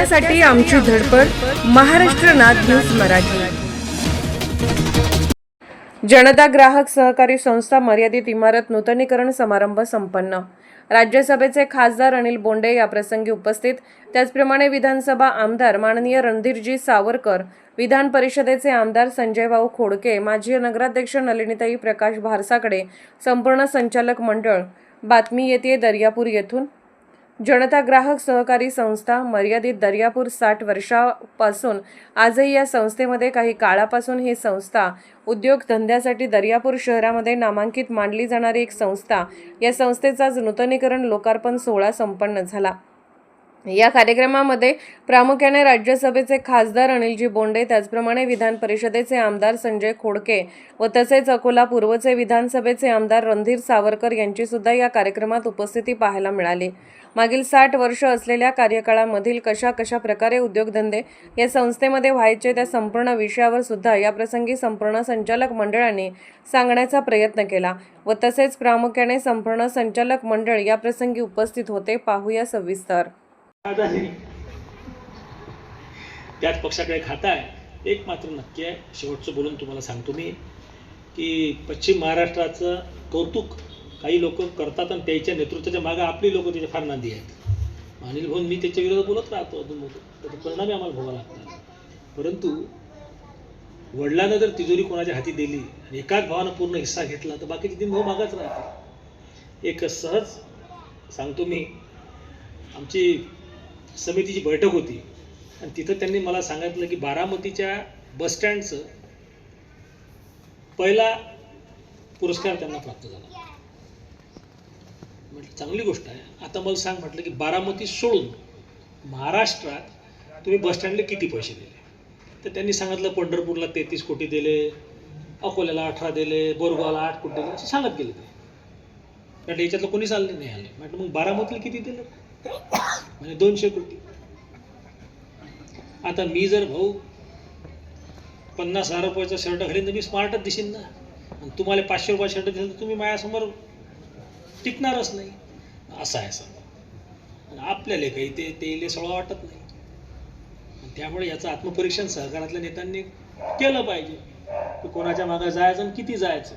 सत्यासाठी आमची धडपड. महाराष्ट्र नाद न्यूज मराठी. जनता ग्राहक सहकारी संस्था मर्यादित इमारत नूतनीकरण समारंभ संपन्न. राज्यसभेचे खासदार अनिल बोंडे या प्रसंगी उपस्थित. त्याचप्रमाणे विधानसभा आमदार माननीय रणधीरजी सावरकर, विधान परिषदेचे आमदार संजयभाऊ खोडके, माजी नगराध्यक्ष नलिनीताई प्रकाश भारसाकडे, संपूर्ण संचालक मंडळ. बातमी येते दर्यापूर येथून. जनता ग्राहक सहकारी संस्था मर्यादित दर्यापूर 60 वर्षापासून आजही या संस्थेमध्ये काही काळापासून ही संस्था उद्योगधंद्यासाठी दर्यापूर शहरामध्ये नामांकित मानली जाणारी एक संस्था. या संस्थेचा आज नूतनीकरण लोकार्पण सोहळा संपन्न झाला. या कार्यक्रमामध्ये प्रामुख्याने राज्यसभेचे खासदार अनिलजी बोंडे, त्याचप्रमाणे विधान परिषदेचे आमदार संजय खोडके व तसेच अकोला पूर्वचे विधानसभेचे आमदार रणधीर सावरकर यांची सुद्धा या कार्यक्रमात उपस्थिती पाहायला मिळाली. मागील 60 वर्ष असलेल्या कार्यकाळामधील कशा प्रकारे उद्योगधंदे या संस्थेमध्ये व्हायचे त्या संपूर्ण विषयावर सुद्धा या प्रसंगी संपूर्ण संचालक मंडळाने सांगण्याचा प्रयत्न केला व तसेच प्रामुख्याने संपूर्ण संचालक मंडळ या प्रसंगी उपस्थित होते. पाहूया सविस्तर. त्याच पक्षाकडे खाता आहे. एक मात्र नक्की आहे, शेवटचं बोलून तुम्हाला सांगतो मी की पश्चिम महाराष्ट्राचं कौतुक काही लोक करतात आणि त्याच्या नेतृत्वाच्या मागे आपली लोक त्याच्या फार नांदी आहेत. अनिल भाऊ मी त्याच्या विरोधात बोलत राहतो अजून त्याचे परिणामी आम्हाला भोगावे लागतात. परंतु वडिलांना जर तिजोरी कोणाच्या हाती दिली आणि एकाच भावानं पूर्ण हिस्सा घेतला तर बाकीचे 3 भाऊ मागाच राहतात. एक सहज सांगतो मी, आमची समितीची बैठक होती आणि तिथं त्यांनी मला सांगितलं की बारामतीच्या बसस्टँडचं पहिला पुरस्कार त्यांना प्राप्त झाला. म्हटलं चांगली गोष्ट आहे. आता मला सांग, म्हटलं की बारामती सोडून महाराष्ट्रात तुम्ही बसस्टँडला किती पैसे दिले? तर त्यांनी सांगितलं पंढरपूरला 33 कोटी दिले, अकोल्याला 18 दिले, बोरगावला 8 कोटी दिले, असं सांगत गेले ते. म्हटलं याच्यातलं कोणीच आले नाही आले. म्हटलं मग बारामतीला किती दिलं? म्हणजे 200 कोटी. आता मी जर भाऊ 50,000 रुपयाचा शर्ट घालीन तर मी स्मार्टच दिसेन ना, आणि तुम्हाला 500 रुपये शर्ट दिलं तर तुम्ही माझ्यासमोर टिकणारच नाही. असं आहे सगळं. आपल्याला काही ते सगळं वाटत नाही. त्यामुळे याचं आत्मपरीक्षण सहकारातल्या नेत्यांनी केलं पाहिजे की कोणाच्या मागे जायचं आणि किती जायचं,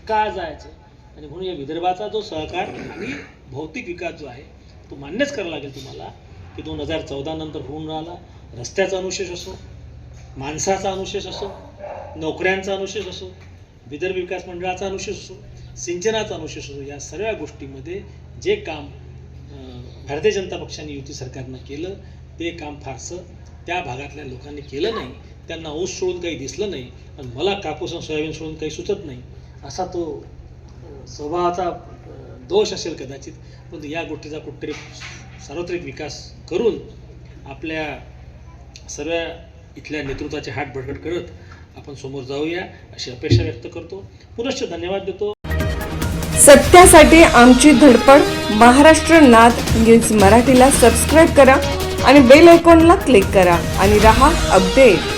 का जायचं. आणि म्हणून या विदर्भाचा जो सहकार आणि भौतिक विकास जो आहे तो मान्यच करावा लागेल तुम्हाला की 2014 नंतर होऊन राहिला. रस्त्याचा अनुशेष असो, माणसाचा अनुशेष असो, नोकऱ्यांचा अनुशेष असो, विदर्भ विकास मंडळाचा अनुशेष असो, सिंचनाचा अनुशेष असो, या सर्व गोष्टीमध्ये जे काम भारतीय जनता पक्षाने युती सरकारनं केलं ते काम फारसं त्या भागातल्या लोकांनी केलं नाही. त्यांना ऊस सोडून काही दिसलं नाही आणि मला कापूस आणि सोयाबीन सोडून काही सुचत नाही, असा तो स्वभावाचा दोष असेल कदाचित. पण या गोष्टीचा कुठेतरी सार्वत्रिक विकास करून आपल्या सर्व इथल्या नेतृत्वाचे हात बळकट करत आपण समोर जाऊया अशी अपेक्षा व्यक्त करतो. पुनश्च धन्यवाद देतो. सत्यासाठी आमची धडपड. महाराष्ट्र नाद न्यूज मराठीला सबस्क्राईब करा आणि बेल आयकॉनला क्लिक करा आणि रहा अपडेट.